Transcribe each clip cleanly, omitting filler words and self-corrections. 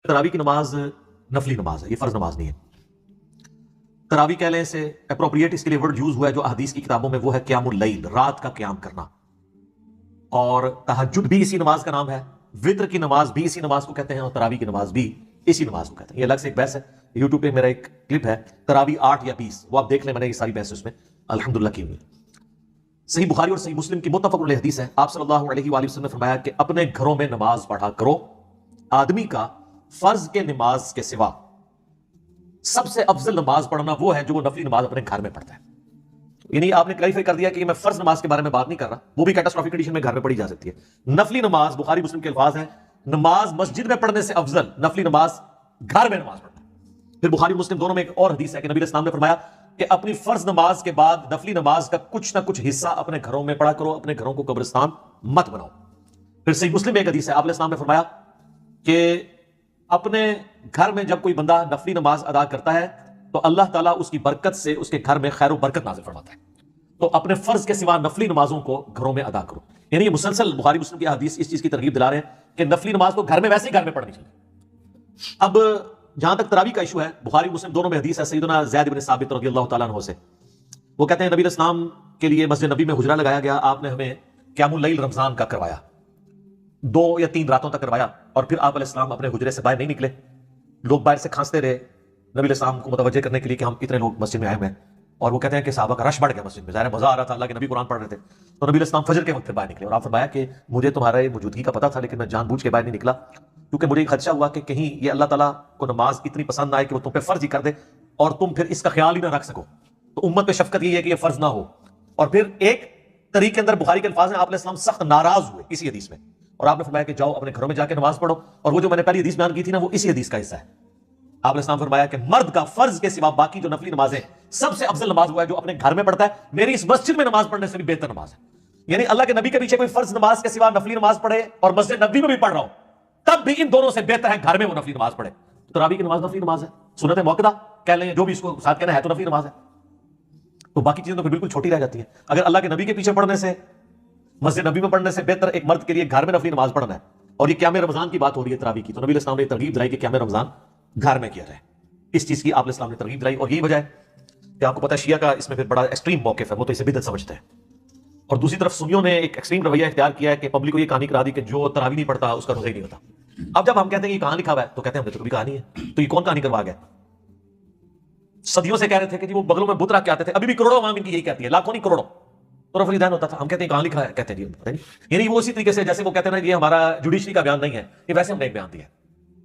تراویح کی نماز نفلی نماز ہے، یہ فرض نماز نہیں ہے۔ تراویح کہہ لیں اسے اپروپریٹ، اس کے لیے ورڈ یوز ہوا ہے جو احادیث کی کتابوں میں، وہ ہے قیام اللیل، رات کا قیام کرنا۔ اور تہجد بھی اسی نماز کا نام ہے، وتر کی نماز بھی اسی نماز کو کہتے ہیں، اور تراویح کی نماز بھی اسی نماز کو کہتے ہیں۔ یہ الگ سے ایک بحث ہے، یوٹیوب پہ میرا ایک کلپ ہے تراویح 8 یا 20، وہ آپ دیکھ لیں، میں نے یہ ساری بحث اس میں الحمدللہ کی ہوئی۔ صحیح بخاری اور صحیح مسلم کی متفق علیہ حدیث ہے، آپ صلی اللہ علیہ وآلہ وسلم نے فرمایا کہ اپنے گھروں میں نماز پڑھا کرو، آدمی کا فرض کے نماز کے سوا سب سے افضل نماز پڑھنا وہ ہے جو وہ نفلی نماز اپنے گھر میں پڑھتا ہے۔ یعنی آپ نے کلیریفائی کر دیا کہ میں فرض نماز کے بارے میں بات نہیں کر رہا، وہ بھی کیٹاسٹروفک کنڈیشن میں گھر میں پڑھی جا سکتی ہے۔ نفلی نماز بخاری مسلم کے الفاظ ہیں، نماز مسجد میں پڑھنے سے افضل نفلی نماز گھر میں نماز پڑھنا ہے۔ پھر بخاری مسلم دونوں میں ایک اور حدیث ہے کہ نبی علیہ السلام نے فرمایا کہ اپنی فرض نماز کے بعد نفلی نماز کا کچھ نہ کچھ حصہ اپنے گھروں میں پڑھا کرو، اپنے گھروں کو قبرستان مت بناؤ۔ پھر صحیح مسلم میں ایک حدیث ہے، آپ علیہ السلام نے فرمایا کہ اپنے گھر میں جب کوئی بندہ نفلی نماز ادا کرتا ہے تو اللہ تعالیٰ اس کی برکت سے اس کے گھر میں خیر و برکت نازل فرماتا ہے۔ تو اپنے فرض کے سوا نفلی نمازوں کو گھروں میں ادا کرو۔ یعنی یہ مسلسل بخاری مسلم کی حدیث اس چیز کی ترغیب دلا رہے ہیں کہ نفلی نماز تو گھر میں ویسے ہی گھر میں پڑھنی چاہیے۔ اب جہاں تک تراویح کا ایشو ہے، بخاری مسلم دونوں میں حدیث ہے سیدنا زید بن ثابت رضی اللہ تعالیٰ عنہ سے، وہ کہتے ہیں نبی علیہ السلام کے لیے مسجد نبی میں حجرہ لگایا گیا، آپ نے ہمیں قیام اللیل رمضان کا کروایا، 2 یا 3 راتوں تک کروایا، اور پھر آپ علیہ السلام اپنے حجرے سے باہر نہیں نکلے، لوگ باہر سے کھانستے رہے نبی علیہ السلام کو متوجہ کرنے کے لیے کہ ہم کتنے لوگ مسجد میں آئے ہوئے ہیں، اور وہ کہتے ہیں کہ صحابہ کا رش بڑھ گیا مسجد میں، ظاہر مزہ آ رہا تھا، اللہ کے نبی قرآن پڑھ رہے تھے، تو نبی علیہ السلام فجر کے وقت باہر نکلے، اور آپ فرمایا کہ مجھے تمہارے موجودگی کا پتہ تھا لیکن میں جان بوجھ کے باہر نہیں نکلا، کیونکہ مجھے خدشہ ہوا کہ کہیں یہ اللہ تعالیٰ کو نماز اتنی پسند نہ آئے کہ وہ تم پہ فرض ہی کر دے اور تم پھر اس کا خیال ہی نہ رکھ سکو، تو امت پہ شفقت یہ ہے کہ یہ فرض نہ ہو۔ اور پھر ایک طریقے اندر بخاری کے الفاظ ہیں، آپ علیہ السلام سخت ناراض ہوئے اسی حدیث میں، اور آپ نے فرمایا کہ جاؤ اپنے گھروں میں جا کے نماز پڑھو، اور وہ جو میں نے پہلی حدیث بیان کی تھی نا، وہ اسی حدیث کا حصہ ہے۔ آپ علیہ السلام فرمایا کہ مرد کا فرض کے سوا باقی جو نفلی نمازیں سب سے افضل نماز ہوا ہے جو اپنے گھر میں پڑھتا ہے، میری اس مسجد میں نماز پڑھنے سے بھی بہتر نماز ہے۔ یعنی اللہ کے نبی کے پیچھے کوئی فرض نماز کے سوا نفلی نماز پڑھے اور مسجد نبی میں بھی پڑھ رہا ہو، تب بھی ان دونوں سے بہتر ہے گھر میں وہ نفلی نماز پڑھے۔ تراویح کی نماز نفلی نماز ہے، سنت موقدہ کہہ لیں، جو بھی اس کو ساتھ کہنا ہے تو نفلی نماز ہے، تو باقی چیزیں تو پھر بالکل چھوٹی رہ جاتی ہیں۔ اگر اللہ کے نبی کے پیچھے پڑھنے سے، مسجد نبی میں پڑھنے سے بہتر ایک مرد کے لیے گھر میں نفلی نماز پڑھنا ہے، اور یہ قیام رمضان کی بات ہو رہی ہے تراویح کی، تو نبی علیہ السلام نے ترغیب دلائی کہ قیام رمضان گھر میں کیا جائے، اس چیز کی آپ علیہ السلام نے ترغیب دلائی۔ اور یہی وجہ ہے کہ آپ کو پتہ ہے شیعہ کا اس میں پھر بڑا ایکسٹریم موقف ہے، وہ تو اسے بدعت سمجھتے ہیں، اور دوسری طرف سنیوں نے ایک ایکسٹریم رویہ اختیار کیا ہے کہ پبلک کو یہ کہانی کرا دی کہ جو تراویح نہیں پڑھتا اس کا روزہ ہی نہیں ہوتا۔ اب جب ہم کہتے ہیں کہ یہ کہاں لکھا ہوا ہے تو کہتے ہیں ہم نے تو کبھی کہانی ہے، تو یہ کون کہانی کروا گیا؟ صدیوں سے کہہ رہے تھے کہ جی وہ بغلوں میں بت رکھ کے آتے تھے، ابھی بھی کروڑوں عوام ان کی یہی کہتی ہے، لاکھوں نہیں کروڑوں، تو رفع الدین ہوتا تھا، ہم کہتے ہیں کہاں لکھا ہے، کہتے ہیں جی پتہ نہیں۔ یعنی وہ اسی طریقے سے جیسے وہ کہتے ہیں نا یہ ہمارا جوڈیشری کا بیان نہیں ہے، یہ ویسے ہم نے ایک بیان دیا ہے،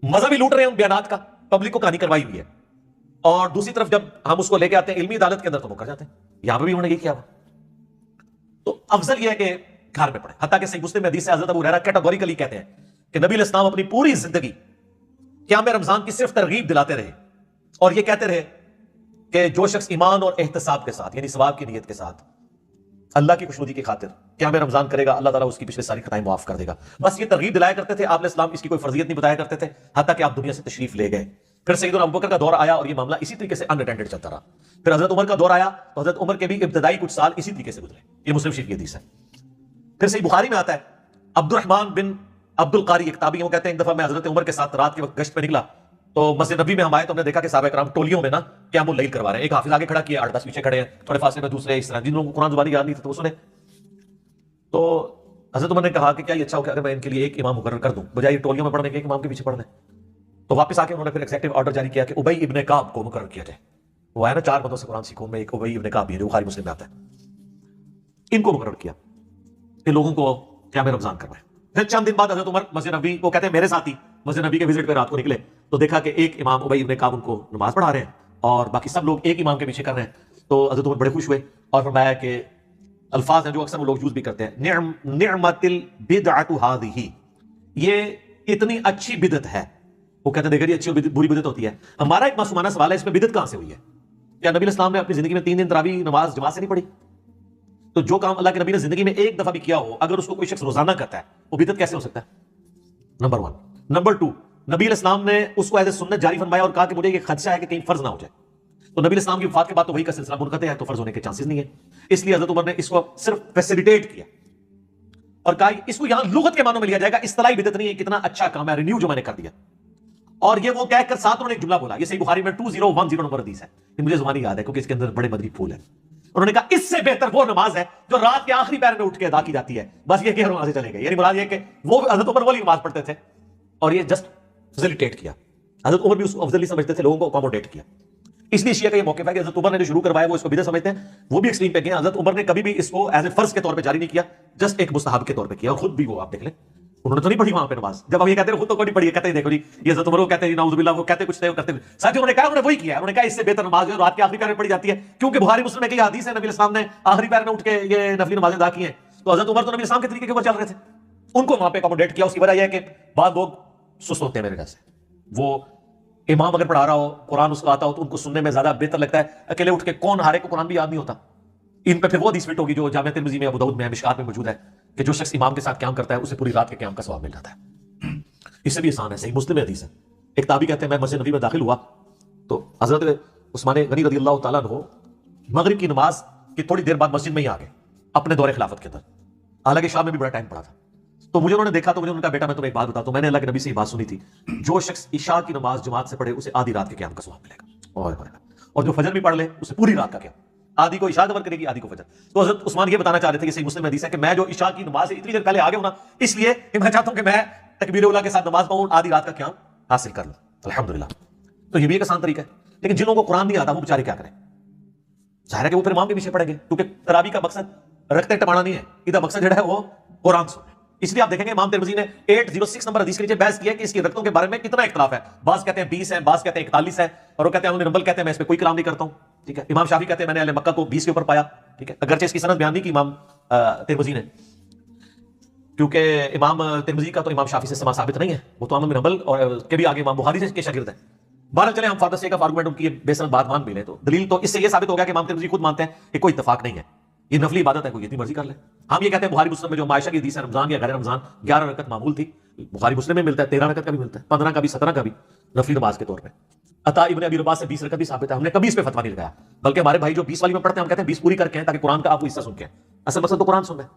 مذہب ہی لوٹ رہے ہیں ان بیانات کا، پبلک کو کہانی کروائی ہوئی ہے، اور دوسری طرف جب ہم اس کو لے کے آتے ہیں علمی عدالت کے اندر تو وہ کر جاتے ہیں، یہاں پہ بھی انہوں نے یہ کیا ہوا۔ تو افضل یہ ہے کہ گھر میں پڑھیں، حتیٰ کہ صحیح مسلم میں حدیث سے حضرت ابو ہریرہ کیٹیگوریکلی کہتے ہیں کہ نبی علیہ السلام اپنی پوری زندگی قیام رمضان کی صرف ترغیب دلاتے رہے، اور یہ کہتے رہے کہ جو شخص ایمان اور احتساب کے ساتھ، یعنی ثواب کی نیت کے ساتھ اللہ کی خوشنودی کی خاطر قیام رمضان کرے گا، اللہ تعالیٰ اس کی پچھلے ساری خطائیں معاف کر دے گا۔ بس یہ ترغیب دلایا کرتے تھے، آپ علیہ السلام اس کی کوئی فرضیت نہیں بتایا کرتے تھے، حتیٰ کہ آپ دنیا سے تشریف لے گئے۔ پھر سیدنا ابوبکر کا دور آیا اور یہ معاملہ اسی طریقے سے اناٹینڈڈ چلتا رہا۔ پھر حضرت عمر کا دور آیا تو حضرت عمر کے بھی ابتدائی کچھ سال اسی طریقے سے گزرے، یہ مسلم شریف کی حدیث ہے۔ پھر صحیح بخاری میں آتا ہے، عبد الرحمن بن عبد القاری ایک تابعی، وہ کہتے ہیں ایک دفعہ میں حضرت عمر کے ساتھ رات کے وقت گشت پہ نکلا تو مسجد نبی میں ہم آئے تو ہم نے دیکھا کہ صحابہ کرام ٹولیوں میں نا قیام اللیل کروا رہے ہیں، ایک حافظ آگے کھڑا کیا، 8-10 پیچھے کھڑے ہیں، تھوڑے فاصلے میں دوسرے، اس طرح جن لوگوں کو قرآن زبانی یاد نہیں تھا تو وہ سنے۔ تو حضرت عمر نے کہا کہ کیا یہ اچھا ہو کہ اگر میں ان کے لیے ایک امام مقرر کر دوں بجائے ٹولیوں میں پڑھنے کے، ایک امام کے پیچھے پڑھنے۔ تو واپس آ کے انہوں نے پھر ایگزیکٹو آرڈر جاری کیا کہ ابی ابن کعب کو مقرر کیا جائے، وہ ہے نا 4 بندوں سے قرآن سیکھوں، میں ایک ابی ابن کعب بھی ہے جو بخاری مسلم میں آتا ہے، ان کو مقرر کیا کہ لوگوں کو قیام رمضان کروائے۔ پھر چند دن بعد حضرت عمر مسجد نبی، وہ کہتے ہیں میرے ساتھ ہی مسجد نبی کے وزٹ پہ رات کو نکلے تو دیکھا کہ ایک امام ابی ابن کعب ان کو نماز پڑھا رہے ہیں اور باقی سب لوگ ایک امام کے پیچھے کر رہے ہیں، تو حضرت عمر بڑے خوش ہوئے اور فرمایا کہ الفاظ ہیں جو اکثر وہ لوگ یوز بھی کرتے ہیں، نعمت البدعۃ ھذہ، یہ اتنی اچھی بدعت ہے۔ وہ کہتے ہیں دیکھیں اچھی اور بری بدعت ہوتی ہے۔ ہمارا ایک معصومانہ سوال ہے، اس میں بدعت کہاں سے ہوئی ہے؟ کیا نبی علیہ السلام نے اپنی زندگی میں 3 دن تراویح نماز جماعت سے نہیں پڑھی؟ تو جو کام اللہ کے نبی نے زندگی میں ایک دفعہ بھی کیا ہو، اگر اس کو کوئی شخص روزانہ کرتا ہے وہ بدعت کیسے ہو سکتا ہے؟ نمبر 1۔ نمبر 2، نبی علیہ السلام نے اس کو ایز اے سنت جاری فرمایا اور کہا کہ مجھے یہ خدشہ ہے کہ کہیں فرض نہ ہو جائے، تو نبی علیہ السلام کی وفات کے بعد تو وہی کا سلسلہ منقطع ہے، تو فرض ہونے کے چانسز نہیں ہے، اس لیے حضرت عمر نے اس کو صرف فیسیلیٹیٹ کیا اور کہا اس کو یہاں لغت کے معنوں میں لیا جائے گا، اصطلاحی بدعت نہیں ہے، کتنا اچھا کام ہے، رینیو جو میں نے کر دیا۔ اور یہ وہ کہہ کر ساتھ انہوں نے ایک جملہ بولا، یہ صحیح بخاری میں 2010 نمبر حدیث ہے، یہ مجھے زبانی یاد ہے کیونکہ اس کے اندر بڑے مدنی پھول ہیں. انہوں نے کہا اس سے بہتر وہ نماز ہے جو رات کے آخری پہر میں اٹھ کے ادا کی جاتی ہے. بس یہ کہ نمازیں چلے گئے، یعنی مراد یہ کہ وہ حضرت عمر والی نماز پڑھتے تھے اور یہ جسٹ فیسیلیٹیٹ کیا. حضرت عمر بھی اس کو افضل نہیں سمجھتے تھے، لوگوں کو اکوموڈیٹ کیا. اس لیے شیعہ کا یہ موقف ہے کہ حضرت عمر نے جو شروع کروایا وہ اس کو بدعت سمجھتے ہیں، وہ بھی ایکسٹریم پہ گئے. حضرت عمر نے کبھی بھی اس کو ایز اے فرض کے طور پہ جاری نہیں کیا، جسٹ ایک مستحب کے طور پہ کیا. اور خود بھی وہ آپ دیکھ لیں انہوں نے تو نہیں پڑھی وہاں پہ نماز. جب ہم یہ کہتے ہیں خود تو کوئی نہیں پڑھی، کہتے ہیں دیکھو جی یہ حضرت عمر کو کہتے ہیں نعوذ باللہ، وہ کہتے کچھ نہیں کرتے. ساتھ ہی انہوں نے کہا، انہوں نے وہی کیا، انہوں نے کہا اس سے بہتر نماز جو رات کے آخری پہر میں پڑھی جاتی ہے، کیونکہ بخاری مسلم میں کہ حدیث ہے نبی الاسلام نے آخری پہر میں اٹھ کے یہ نفلی نمازیں ادا کی ہیں. تو حضرت عمر تو نبی الاسلام کے طریقے کے اوپر چل رہے تھے، ان کو وہاں پہ اکوموڈیٹ کیا. اس کی وجہ یہ ہے کہ بعض لوگ سست ہوتے ہیں میرے خیال سے، وہ امام اگر پڑھا رہا ہو قرآن اس کو آتا ہو تو ان کو سننے میں زیادہ بہتر لگتا ہے. اکیلے اٹھ کے کون ہارے کو قرآن بھی یاد نہیں ہوتا. ان پہ پھر وہ حدیث فٹ ہوگی جو جامع ترمذی میں، ابو داؤد میں، مشکات میں موجود ہے کہ جو شخص امام کے ساتھ قیام کرتا ہے اسے پوری رات کے قیام کا ثواب مل جاتا ہے. اس سے بھی آسان ہے، صحیح مسلم میں حدیث ہے. ایک تابعی کہتے ہیں میں مسجد نبی میں داخل ہوا تو حضرت عثمان غنی رضی اللہ تعالیٰ عنہ مغرب کی نماز کی تھوڑی دیر بعد مسجد میں ہی آ گئے اپنے دور خلافت کے اندر، حالانکہ شام میں بھی بڑا ٹائم پڑا تھا. تو مجھے انہوں نے دیکھا تو مجھے ان کا بیٹا میں تمہیں ایک بات بتاتا ہوں، میں نے اللہ کے نبی سے یہ بات سنی تھی، جو شخص عشاء کی نماز جماعت سے پڑھے اسے آدھی رات کے قیام کا ثواب ملے گا، اور جو فجر بھی پڑھ لے اسے پوری رات کا قیام، آدھی کو عشاء کور کرے گی آدھی کو فجر. تو حضرت عثمان یہ بتانا چاہ رہے تھے کہ صحیح مسلم حدیث ہے کہ میں جو عشاء کی نماز سے اتنی دیر پہلے آ گیا ہوں نا، اس لیے کہ میں چاہتا ہوں کہ میں تکبیر اولیٰ کے ساتھ نماز پڑھوں، آدھی رات کا قیام حاصل کر لوں. الحمدللہ. تو یہ بھی ایک آسان طریقہ ہے. لیکن جن لوگوں کو قرآن نہیں آتا وہ بیچارے کیا کریں؟ ظاہر ہے کہ وہ پھر امام کے پیچھے پڑیں گے، کیونکہ تراویح کا مقصد رکھتے ٹمانا نہیں ہے، ادھر مقصد جو ہے وہ قرآن سننا. اس لیے آپ دیکھیں گے امام ترمذی نے 806 نمبر حدیث کے نیچے بحث کیا کہ اس کی رکعتوں کے بارے میں کتنا اختلاف ہے. بعض کہتے ہیں 20 ہے، بعض کہتے ہیں 41 ہے، اور وہ کہتے ہیں نمبل کہتے ہیں میں اس پہ کوئی کلام نہیں کرتا ہوں. ٹھیک ہے. امام شافعی کہتے ہیں میں نے اہل مکہ کو 20 کے اوپر پایا. ٹھیک ہے. اگرچہ اس کی سند بیان نہیں کی امام ترمذی نے، کیونکہ امام ترمذی کا تو امام شافعی سے سما ثابت نہیں ہے، وہ تو احمد بن حنبل اور کے بھی آگے امام بخاری سے کے شاگرد ہیں. بہرحال چلیں ہم فادر سے کا آرگومنٹ ان کی بے سند بات مان بھی لیں تو دلیل تو اس سے یہ ثابت ہو گیا کہ امام ترمذی خود مانتے ہیں کہ کوئی اتفاق نہیں ہے، یہ نفلی عبادت ہے، کوئی جتنی مرضی کر لے. ہم یہ کہتے ہیں بخاری مسلم میں جو عائشہ کی حدیث ہے رمضان یا غیر رمضان 11 رکعت معمول تھی، بخاری مسلم میں ملتا ہے 13 رکعت کا بھی ملتا ہے، 15 کا بھی، 17 کا بھی نفلی نماز کے طور پہ. عطا ابن ابی رباح سے 20 رکعت بھی ثابت ہے، ہم نے کبھی اس پہ فتویٰ نہیں لگایا، بلکہ ہمارے بھائی جو 20 والی میں پڑھتے ہیں ہم کہتے ہیں 20 پوری کر کے ہیں تاکہ قرآن کا آپ کو حصہ سن کے ہیں. اصل مقصد تو قرآن سننا ہے.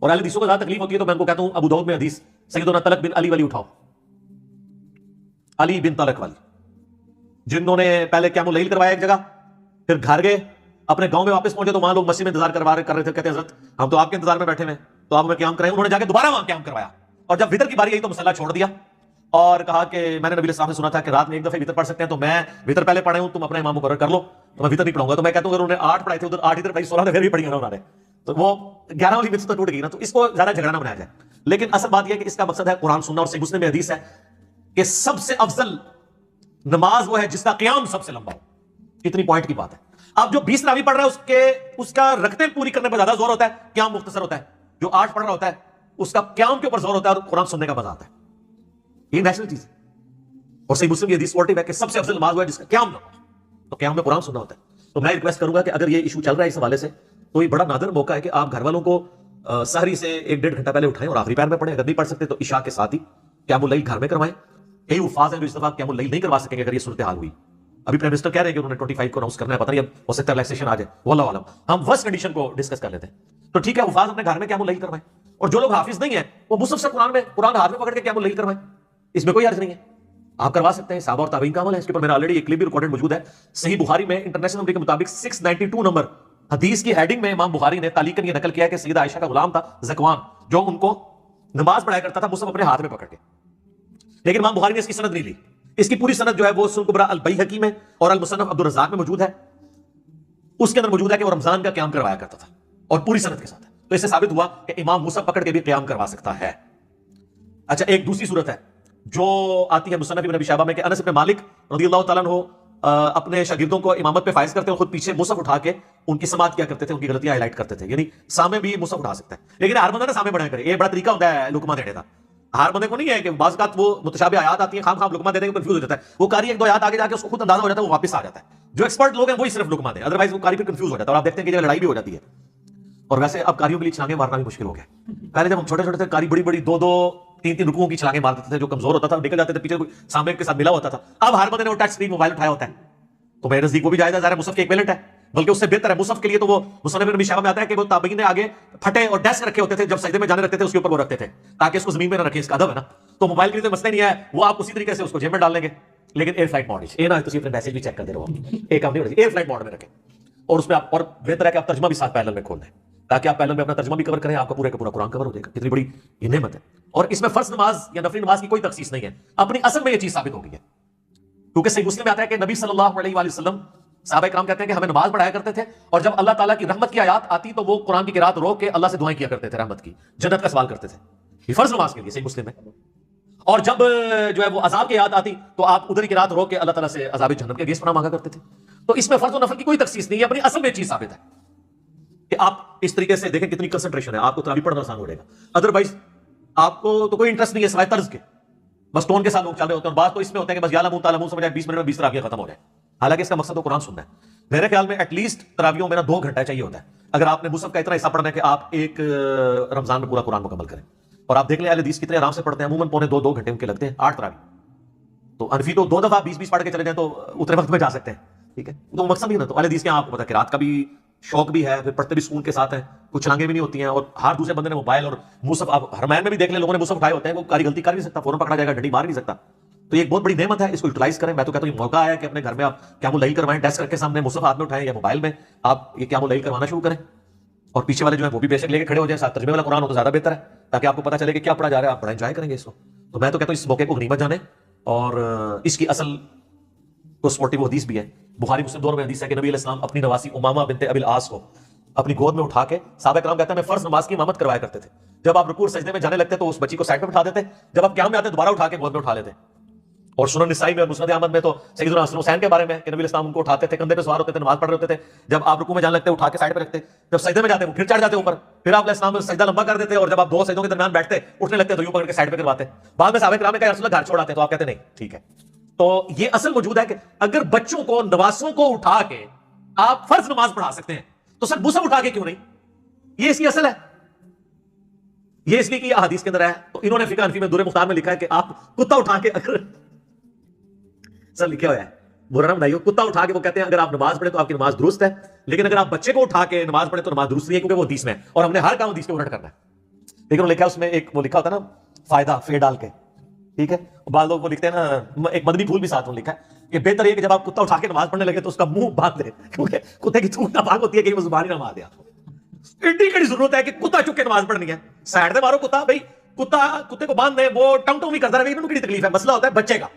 اور اہل حدیثوں کو زیادہ تکلیف ہوتی ہے تو میں ان کو کہتا ہوں ابو داؤد میں حدیث سیدنا طلق بن علی والی اٹھاؤ، علی بن طلق والی، جنہوں نے پہلے قیام اللیل کروایا ایک جگہ، پھر گھر گئے اپنے گاؤں میں واپس پہنچے تو وہاں لوگ مسجد میں انتظار کر رہے تھے، کہتے ہیں حضرت ہم تو آپ کے انتظار میں بیٹھے ہوئے تو آپ ہمیں قیام کرائیں. انہوں نے جا کے دوبارہ وہاں قیام کروایا، اور جب وتر کی باری آئی تو مصلی چھوڑ دیا اور کہا کہ میں نے نبی الاسلام سے سنا تھا کہ رات میں ایک دفعہ وتر پڑھ سکتے ہیں، تو میں وتر پہلے پڑھے ہوں، تم اپنا امام مقرر کر لو، تو میں وتر نہیں پڑھوں گا. تو میں کہتا ہوں اگر انہوں نے 8 پڑھائے تھے ادھر 8 ادھر پڑھی 16 نے پھر بھی پڑھی انہوں نے، تو وہ 11 والی وتر تو ٹوٹ گئی نا. تو اس کو زیادہ جھگڑا نہ بنایا جائے. لیکن اصل بات یہ ہے کہ اس کا مقصد ہے قرآن سننا. اور صحیح مسلم میں حدیث ہے کہ سب سے افضل نماز وہ ہے جس کا قیام سب سے لمبا ہو. کتنی پوائنٹ کی بات ہے. اب جو 20 تراویح پڑھ رہا ہے اس کا رکعتیں پوری کرنے پر زیادہ زور ہوتا ہے، قیام مختصر ہوتا ہے. جو 8 پڑھ رہا ہوتا ہے اس کا قیام کے اوپر زور ہوتا ہے اور قرآن سننے کا مزہ آتا ہے. یہ نیشنل چیز ہے. اور صحیح مسلم کی حدیث سپورٹیو ہے کہ سب سے افضل نماز وہ ہے جس کا قیام لمبا ہو، تو قیام میں قرآن سننا ہوتا ہے. تو میں ریکویسٹ کروں گا کہ اگر یہ ایشو چل رہا ہے اس حوالے سے تو یہ بڑا نادر موقع ہے کہ آپ گھر والوں کو سحری سے 1-1.5 گھنٹہ پہلے اٹھائیں اور آخری پہر میں پڑھیں. اگر نہیں پڑھ سکتے تو عشاء کے ساتھ ہی قیام اللیل گھر میں کروائیں. کئی حفاظ ہیں جو اس دفعہ قیام اللیل نہیں کروا سکیں گے اگر یہ صورتحال ہوئی. ابھی پرائم منسٹر کہہ رہے ہیں کہ انہوں نے 25 کو اناؤنس کرنا ہے، پتہ نہیں اب ہو سکتا ہے ریلیکسیشن آ جائے، واللہ عالم. ہم ورسٹ کنڈیشن کو ڈسکس کر لیتے ہیں. تو ٹھیک ہے حفاظ اپنے گھر میں قیام اللیل کروائیں، اور جو لوگ حافظ نہیں ہیں وہ مصحف سے قرآن ہاتھ میں پکڑ کے قیام اللیل کروائیں. اس میں کوئی حرج نہیں ہے، آپ کروا سکتے ہیں. صحابہ اور تابعین کا عمل ہے. اس کے اوپر میرا آلریڈی ایک کلپ بھی ریکارڈڈ موجود ہے. صحیح بخاری میں انٹرنیشنل نمبر کے مطابق 692 نمبر حدیث کی ہیڈنگ میں امام بخاری نے تعلیقاً یہ نقل کیا ہے کہ سیدہ عائشہ کا غلام تھا زکوان، جو ان کو نماز پڑھایا کرتا تھا مصحف اپنے ہاتھ میں پکڑ کے. لیکن امام بخاری نے اس کی سند نہیں لی. اس کی پوری سند جو ہے وہ سنن کبریٰ البیہقی میں اور المصنف عبد الرزاق میں موجود ہے. اس کے اندر موجود ہے کہ وہ رمضان کا قیام کروایا کرتا تھا اور پوری سند کے ساتھ ہے. تو اس سے ثابت ہوا کہ امام مصحف پکڑ کے بھی قیام کروا سکتا ہے. اچھا ایک دوسری صورت ہے جو آتی ہے مصنف ابن ابی شیبہ میں کہ انس بن مالک رضی اللہ تعالیٰ عنہ اپنے شاگردوں کو امامت پہ فائز کرتے ہیں اور خود پیچھے مصحف اٹھا کے ان کی سماعت کیا کرتے تھے، ان کی غلطیاں ہائی لائٹ کرتے تھے. یعنی سامنے بھی مصحف اٹھا سکتا ہے، لیکن ہر بندہ نا سامنے بڑھا کرے. یہ بڑا طریقہ ہوتا ہے لقمہ دینے کا. ہر بندے کو نہیں ہے کہ بعض اوقات وہ متشابہ آیات آتی ہیں خام لقمہ دے دیں گے کنفیوز ہو جاتا ہے. وہ قاری 1-2 آیات آگے جا کے اس کو خود اندازہ ہو جاتا ہے، وہ واپس آ جاتا ہے. جو ایکسپرٹ لوگ ہیں وہی صرف لقمہ دیں، ادروائز وہ قاری پھر کنفیوز ہو جاتا ہے اور آپ دیکھتے ہیں کہ یہ لڑائی بھی ہو جاتی ہے. اور ویسے اب قاریوں کے لیے چھلانگیں مارنا بھی مشکل ہو گیا. پہلے جب ہم چھوٹے چھوٹے تھے قاری بڑی 2-3 رکوعوں کی چھلانگیں مار دیتے تھے، جو کمزور ہوتا تھا نکل جاتے تھے پیچھے سامنے کے ساتھ ملا ہوتا تھا. اب ہر بندے نے وہ ٹچ اسکرین موبائل اٹھایا ہوتا ہے تو میرے نزدیک وہ بھی جائز ہے. ظاہر مصحف کی ایک ویلنٹ ہے بلکہ اس سے بہتر ہے مصحف کے لیے تو وہ مصنف ابن ابی شیبہ میں آتا ہے کہ وہ تابعین نے آگے پھٹے اور ڈیسک رکھے ہوتے تھے، جب سجدے میں جانے رکھتے تھے اس کے اوپر وہ رکھتے تھے تاکہ اس کو زمین میں نہ رکھیں، اس کا ادب ہے نا. تو موبائل کے لیے تو مسئلہ نہیں ہے، وہ آپ اسی طریقے سے اس کو جیب میں ڈال لیں گے، لیکن ایئر فلائٹ موڈ یہ نہ تو اپنے میسج بھی چیک کر دے رہے ہو، ایک کام نہیں ہونا چاہیے، ایئر فلائٹ موڈ میں رکھیں. اور اس میں آپ، اور بہتر ہے کہ آپ ترجمہ بھی ساتھ پیرلل میں کھول دیں تاکہ آپ پیرلل میں اپنا ترجمہ بھی کور کریں، آپ کا پورا کا پورا قرآن کور ہو جائے گا. کتنی بڑی یہ نعمت ہے. اور اس میں فرض نماز یا نفلی نماز کی کوئی تخصیص نہیں ہے، اپنی اصل میں یہ چیز ثابت ہو گئی ہے. کیونکہ صحیح مسلم میں آتا ہے کہ نبی صلی اللہ علیہ وآلہ وسلم، صحابہ کرام کہتے ہیں کہ ہمیں نماز پڑھایا کرتے تھے، اور جب اللہ تعالیٰ کی رحمت کی آیات آتی تو وہ قرآن کی قرات روک کے اللہ سے دعائیں کیا کرتے تھے، رحمت کی، جنت کا سوال کرتے تھے. یہ فرض نماز کے لیے صحیح مسلم ہے. اور جب جو ہے وہ عذاب کی یاد آتی تو آپ ادھر کی قرات روک کے اللہ تعالیٰ سے عذاب جہنم کے اگینسٹ پناہ مانگا کرتے تھے. تو اس میں فرض و نفل کی کوئی تخصیص نہیں ہے، اپنی اصل میں چیز ثابت ہے کہ آپ اس طریقے سے دیکھیں کتنی کنسنٹریشن ہے، آپ کو تراویح پڑھنا آسان ہو جائے گا. ادروائز آپ کو تو کوئی انٹرسٹ نہیں ہے سوائے طرز کے، بس ٹون کے ساتھ لوگ چل رہے ہوتے ہیں. اور بات تو اس میں ہوتا ہے کہ بس یعلمون تعلمون سمجھ آئے 20 منٹ میں 20 تراویح ختم ہو جائے، حالانکہ اس کا مقصد تو قرآن سننا ہے. میرے خیال میں ایٹ لیسٹ تراویحوں میں 2 گھنٹہ چاہیے ہوتا ہے اگر آپ نے مصحف کا اتنا حصہ پڑھنا ہے کہ آپ ایک رمضان میں پورا قرآن مکمل کریں. اور آپ دیکھ لیں اہل حدیث کتنے آرام سے پڑھتے ہیں، عموماً پونے 2 گھنٹے ان کے لگتے ہیں 8 تراویح. تو انفی تو 2 دفعہ 20 پڑھ کے چلے جائیں تو اتنے وقت میں جا سکتے ہیں. ٹھیک ہے، تو مقصد نہیں نا. تو اہل حدیث کے آپ کو پتا کہ رات کا بھی شوق بھی ہے، پھر پڑھتے بھی سکون کے ساتھ ہیں، کچھ چھلانگیں بھی نہیں ہوتی ہیں. اور ہر دوسرے بندے نے موبائل اور مصحف، آپ حرمین میں بھی دیکھ لیں لوگوں نے مصحف اٹھائے ہوتے ہیں، وہ کاری غلطی کر نہیں سکتا، فوراً پکڑا جائے گا، ڈنڈی مار نہیں سکتا. تو یہ ایک بہت بڑی نعمت ہے، اس کو یوٹیلائز کریں. میں تو کہتا ہوں یہ موقع ہے کہ اپنے گھر میں آپ قیام اللیل کروائیں، ڈیسک رکھ کے سامنے مصحف ہاتھ میں اٹھائیں یا موبائل میں آپ یہ قیام اللیل کروانا شروع کریں. اور پیچھے والے جو ہیں وہ بھی بے شک لے کے کھڑے ہو جائیں، ساتھ ترجمے والا قرآن ہو تو زیادہ بہتر ہے تاکہ آپ کو پتہ چلے کہ کیا پڑھا جا رہا ہے، آپ بڑا انجوائے کریں گے اس کو. تو میں تو کہتا ہوں اس موقع کو غنیمت جانیں. اور اس کی اصل کو سپورٹیو حدیث بھی ہے، بخاری مسلم دونوں میں حدیث ہے کہ نبی علیہ السلام اپنی نواسی امامہ بنت ابی العاص کو اپنی گود میں اٹھا کے، صحابہ کرام کہتے ہیں میں فرض نماز کی امامت کروایا کرتے تھے. جب آپ رکوع سجدے میں جانے لگتے تو اس بچی کو سائڈ پہ بٹھا دیتے، جب آپ قیام میں آتے دوبارہ اٹھا کے گود میں اٹھا لیتے. اور سنن نسائی میں اور مسند احمد میں تو سیدنا حسن حسین کے بارے میں کہ نبی علیہ السلام ان کو اٹھاتے تھے، کندھے پہ سوار ہوتے تھے، نماز پڑھ رہے ہوتے تھے. جب آپ رکوع میں جانے لگتے اٹھا کے سائڈ پہ رکھتے، جب سجدے میں جاتے وہ پھر چڑھ جاتے اوپر، پھر آپ علیہ السلام سجدہ لمبا کر دیتے، اور جب آپ 2 سجدوں کے درمیان بیٹھتے اٹھنے لگتے تو یوں پکڑ کے سائڈ پہ کرواتے. بعد میں صحابہ کرام نے کہا یا رسول اللہ گھر چھوڑ آتے، تو آپ کہتے نہیں ٹھیک ہے. تو یہ اصل موجود ہے کہ اگر بچوں کو، نواسوں کو اٹھا کے آپ فرض نماز پڑھا سکتے ہیں تو سر مصحف اٹھا کے کیوں نہیں؟ یہ اس کی اصل ہے. یہ اس لیے کہ احادیث کے اندر ہے. تو انہوں نے فقہ حنفی میں دور مختار میں لکھا ہے کہ آپ کتا اٹھا کے، اگر سر لکھا ہوا ہے برا نہ بنائیے، کتا اٹھا کے وہ کہتے ہیں اگر آپ نماز پڑھیں تو آپ کی نماز درست ہے، لیکن اگر آپ بچے کو اٹھا کے نماز پڑھیں تو نماز درست نہیں ہے، کیونکہ وہ حدیث میں ہے اور ہم نے ہر کام حدیث کے الٹ کرنا ہے. لیکن وہ لکھا ہے اس میں ایک وہ لکھا ہوتا ہے نا فائدہ فے ڈال کے، ٹھیک ہے. بعض لوگ وہ لکھتے ہیں نا ایک مدنی پھول بھی ساتھ میں لکھا ہے کہ بہتر یہ کہ جب آپ کتا اٹھا کے نماز پڑھنے لگے تو اس کا منہ باندھ دیں، کیونکہ کتے کی چونچ ناپاک ہوتی ہے کہ وہ زبان ہی نہ مار دے. آپ کو اتنی کڑی ضرورت ہے کہ کتا چک کے نماز پڑھنی ہے، سائڈ سے مارو کتا، بھائی کتے کو باندھ دیں، وہ ٹنگ ٹنگ بھی کرتا رہے، انہوں کی تکلیف ہے، مسئلہ ہوتا ہے بچے کا.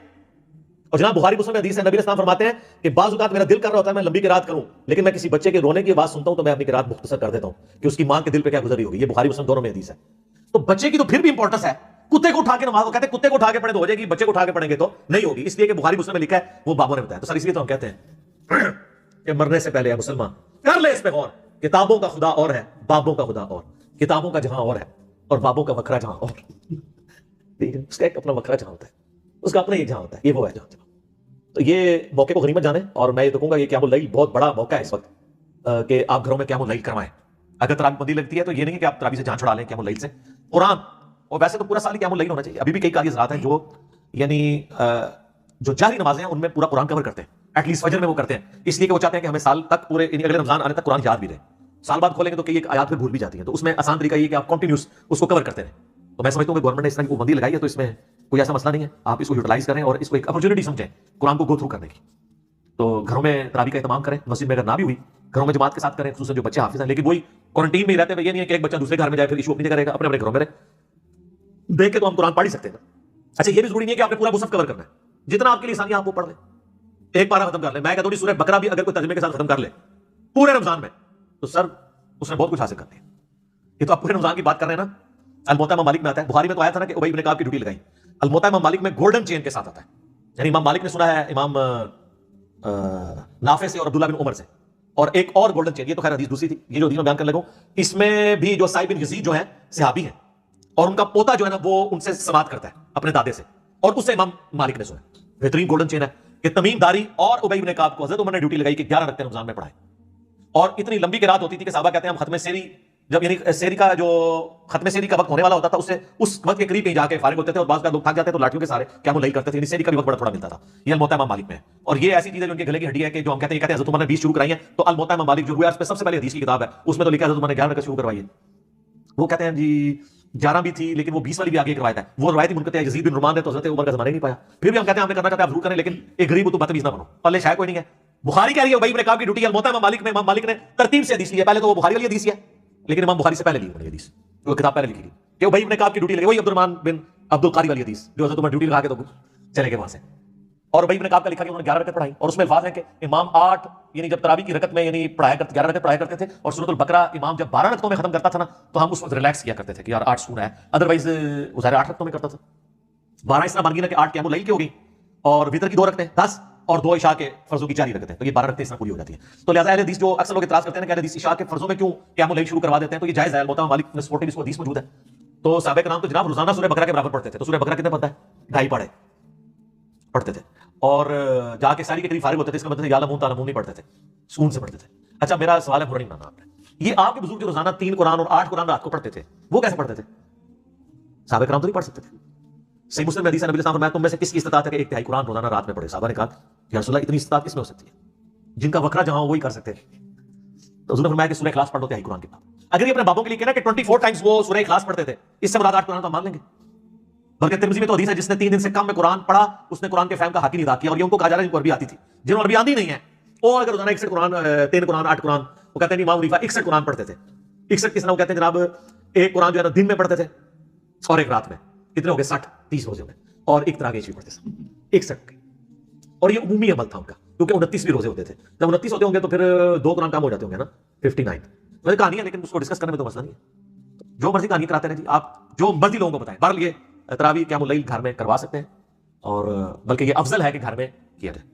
اور جناب بخاری مسلم میں حدیث ہے، نبی علیہ السلام فرماتے ہیں کہ بعض اوقات میرا دل کر رہا ہوتا ہے میں لمبی قرات کروں، لیکن میں کسی بچے کے رونے کی آواز سنتا ہوں تو میں اپنی قرات مختصر کر دیتا ہوں کہ اس کی ماں کے دل پہ کیا گزری ہوگی. یہ بخاری مسلم دونوں میں حدیث ہے. تو بچے کی تو پھر بھی امپورٹنس ہے. کتے کو اٹھا کے نماز، کہتے ہیں کتے کو اٹھا کے پڑھے تو ہو جائے گی، بچے کو اٹھا کے پڑھیں گے تو نہیں ہوگی، اس لیے کہ بخاری مسلم میں لکھا ہے، وہ بابوں نے بتایا. تو سر اس لیے تو ہم کہتے ہیں کہ مرنے سے پہلے مسلمان کر لے اس پہ غور. کتابوں کا خدا اور ہے، بابوں کا خدا اور. کتابوں کا جہاں اور ہے اور بابوں کا وکھرا جہاں اور. ٹھیک ہے، اس کا ایک اپنا وکھرا جہاں ہوتا ہے، اس کا اپنا ایک جہاں ہوتا ہے، یہ وہ ہے جہاں. تو یہ موقع کو غنیمت جانیں. اور میں یہ تو کہوں گا یہ قیام اللیل بہت بڑا موقع ہے اس وقت کہ آپ گھروں میں قیام اللیل کروائیں. اگر تراویح بندی لگتی ہے تو یہ نہیں کہ آپ تراویح سے جان چھڑا لیں قیام اللیل سے. قرآن، اور ویسے تو پورا سال ہی قیام اللیل ہونا چاہیے. ابھی بھی کئی قاری حضرات ہیں جو یعنی جو جہری نمازیں ہیں ان میں پورا قرآن کور کرتے ہیں، ایٹ لیسٹ فجر میں وہ کرتے ہیں، اس لیے کہ وہ چاہتے ہیں کہ ہمیں سال تک پورے اگلے رمضان آنے تک قرآن یاد بھی رہے. سال بعد کھولیں گے تو کئی ایک آیات پھر بھول بھی جاتی ہیں. تو اس میں آسان طریقہ یہ کہ آپ کنٹینیوس اس کو کور کرتے رہیں. تو میں سمجھتا ہوں کہ گورنمنٹ نے اس طرح کی پابندی لگائی ہے تو اس میں کوئی ایسا مسئلہ نہیں ہے. آپ اس کو یوٹیلائز کریں اور اس کو ایک اپرچونٹی سمجھیں قرآن کو گو تھرو کرنے کی. تو گھروں میں تراویح کا اہتمام کریں. مسجد میں اگر نہ بھی ہوئی گھروں میں جماعت کے ساتھ کریں، خصوصاً جو بچے حافظ ہیں. لیکن وہی کوارنٹین میں ہی رہتے ہیں، یہ نہیں ہے کہ ایک بچہ دوسرے گھر میں جائے پھر ایشو اپنی جگہ رہے گا، اپنے اپنے گھروں میں رہے. دیکھ کے تو ہم قرآن پڑھ ہی سکتے ہیں. اچھا یہ بھی ضروری نہیں ہے کہ آپ نے پورا مصحف کور کرنا ہے، جتنا آپ کے لیے آسانی آپ وہ پڑھ لیں، ایک پارہ ختم کر لیں. میں کہتا ہوں سورہ بقرہ بھی اگر کوئی ترجمے کے ساتھ ختم کر لے پورے رمضان میں تو سر اس نے بہت کچھ حاصل کر لیا. یہ تو آپ پورے رمضان کی بات کر رہے ہیں نا. الموطا امام مالک میں آتا ہے، بخاری میں تو آیا تھا نا کہ ابی بن کعب کی ڈیوٹی لگائی. الموطا امام مالک میں گولڈن چین کے ساتھ آتا ہے، یعنی امام مالک نے سنا ہے امام نافع سے اور عبداللہ بن عمر سے، اور ایک اور گولڈن چین، یہ تو خیر حدیث دوسری تھی، یہ جو حدیث میں بیان کرنے لگوں اس میں بھی جو سائب بن یزید جو ہیں صحابی ہیں، اور ان کا پوتا جو ہے نا وہ ان سے سماعت کرتا ہے اپنے دادے سے، اور اس سے امام مالک نے سنا. بہترین گولڈن چین ہے کہ تمیم داری اور ابی بن کعب کو حضرت عمر نے ڈیوٹی لگائی کہ 11 رکعتیں رمضان میں پڑھائیں. اور اتنی لمبی قرات ہوتی تھی کہ صحابہ کہتے ہیں ہم ختم سری جب یعنی سحری کا جو ختم سحری کا وقت ہونے والا ہوتا تھا اس وقت کے قریب کہیں جا کے فارغ ہوتے تھے، اور بعض کا لوگ تھک جاتے تو لاٹھیوں کے سارے قیام اللیل کرتے تھے، یعنی سحری کا بھی وقت بڑا تھوڑا ملتا تھا. یہ الموطا امام مالک میں ہے. اور یہ ایسی چیزیں جو ان کے گلے کی ہڈی ہے کہ جو ہم کہتے ہیں حضرت عمر نے 20 شروع کرائی ہیں، تو الموطا امام مالک جو ہوا ہے اس پہ سب سے پہلے حدیث کی کتاب ہے، اس میں تو لکھا ہے حضرت عمر نے 11 رکعت شروع کروائی ہے. وہ کہتے ہیں جی 11 بھی تھی لیکن وہ 20 والی بھی آگے ایک روایت ہے، وہ روایت منقطع ہے. یزید بن رومان نے تو حضرت عمر کا زمانہ ہی نہیں پایا. پھر بھی ہم کہتے ہیں ہم نے کرنا چاہتے ہیں آپ ضرور کریں، لیکن ایک غریب تو بدتمیز نہ بنو، پلے شاید کوئی نہیں ہے. بخاری کہہ رہی ہے ابی بن کعب کی ڈیوٹی ہے الموطا امام مالک میں، امام مالک نے ترتیب سے حدیث لی ہے. پہلے تو وہ بخاری والی حدیث ہے لیکن امام بخاری سے پہلے لی انہوں نے حدیث، وہ کتاب پہلے لکھی گئی کہ ابی بن کعب کی ڈیوٹی لگی، وہی عبد الرحمن بن عبد القاری والی حدیث جو حضرت عمر ڈیوٹی لگا کے تو چلے گئے وہاں سے. اور ابی بن کعب کا لکھا کہ انہوں نے 11 رکعت پڑھائی، اور اس میں الفاظ ہیں کہ امام 8 یعنی جب تراویح کی رکعت میں یعنی 11 رکعت پڑھایا کرتے تھے، اور سورۃ البقرہ امام جب 12 رکعتوں میں ختم کرتا تھا نا تو ہم اس وقت ریلیکس کیا کرتے تھے کہ یار 8 سکون ہے. ادروائز ظاہر 8 رکعتوں میں کرتا تھا. 12 اس طرح بن گئی نا کہ 8 قیام اللیل کی ہو گئی، اور وتر کی 2 رکعتیں 10، اور 2 عشاء کے فرضوں کی 4 رکعتیں، تو یہ 12 رکعتیں اس طرح پوری ہو جاتی ہیں. تو لہٰذا اہل حدیث جو اکثر لوگ اعتراض کرتے ہیں کہ اہل حدیث عشاء کے فرضوں میں کیوں قیام اللیل شروع کروا دیتے ہیں، تو یہ جائز ہے. الموطا مالک میں سپورٹنگ اس کو حدیث موجود ہے. تو صحابہ کرام تو جناب روزانہ سورہ بقرہ کے برابر پڑھتے تھے. تو سورہ بقرہ کتنے پڑھتا ہے؟ 2.5 پڑھے پڑھتے تھے، اور جا کے ساری کے قریب فارغ ہوتے تھے. اس کا مطلب یعلمون تعلمون نہیں پڑھتے تھے، سکون سے پڑھتے تھے. اچھا میرا سوال ہے، برا نہیں ماننا آپ نے، یہ آپ کے بزرگ جو روزانہ 3 قرآن اور 8 قرآن رات کو پڑھتے تھے وہ کیسے پڑھتے تھے؟ صحابہ کرام تو نہیں پڑھ سکتے تھے. صحیح مسلم میں حدیث ہے نبی صلی اللہ علیہ وسلم نے فرمایا تم میں سے کس کی استطاعت ہے کہ 1/3 قرآن روزانہ رات میں پڑھے؟ صحابہ نے کہا یا رسول اللہ اتنی استطاعت کس میں ہو سکتی ہے؟ جن کا وکرہ جہاں وہی کر سکتے ہیں. تو حضور نے فرمایا کہ سورہ اخلاص پڑھ لو 3 قرآن کی. اگر یہ اپنے بابوں کے لیے کہنا کہ 24 ٹائمز وہ سورہ اخلاص پڑھتے تھے، اس سے مراد 8 قرآن تو مان لیں گے. بلکہ ترمذی میں تو حدیث ہے جس نے 3 دن سے کم میں قرآن پڑھا اس نے قرآن کے فہم کا حق ہی نہیں ادا کیا. اور یہ ان کو کہا جا رہا ہے جن کو عربی آتی تھی. جنہوں نے عربی آتی نہیں ہے وہ اگر روزانہ 61 قرآن 3 قرآن 8 قرآن، وہ کہتے ہیں امام حنیفہ 61 قرآن پڑھتے تھے. 61 کس طرح؟ وہ کہتے ہیں جناب ایک قرآن جو ہے نا دن میں پڑھتے تھے اور ایک رات میں. کتنے ہو گئے؟ 60 30 روزے میں، اور ایک طرح کے پڑھتے تھے 61. اور یہ عمومی عمل تھا ان کا، کیونکہ 29 بھی روزے ہوتے تھے. جب 29 ہوتے ہوں گے تو پھر 2 قرآن کام ہو جاتے ہوں گے نا 59. ویسے کہانی ہے لیکن اس کو ڈسکس کرنے میں تو مسئلہ نہیں ہے. جو مرضی کہانی کراتے ہیں جی، آپ جو مرضی لوگوں کو بتائیں. بہرحال یہ تراویح قیام اللیل گھر میں کروا سکتے ہیں، اور بلکہ یہ افضل ہے کہ گھر میں کیا جائے.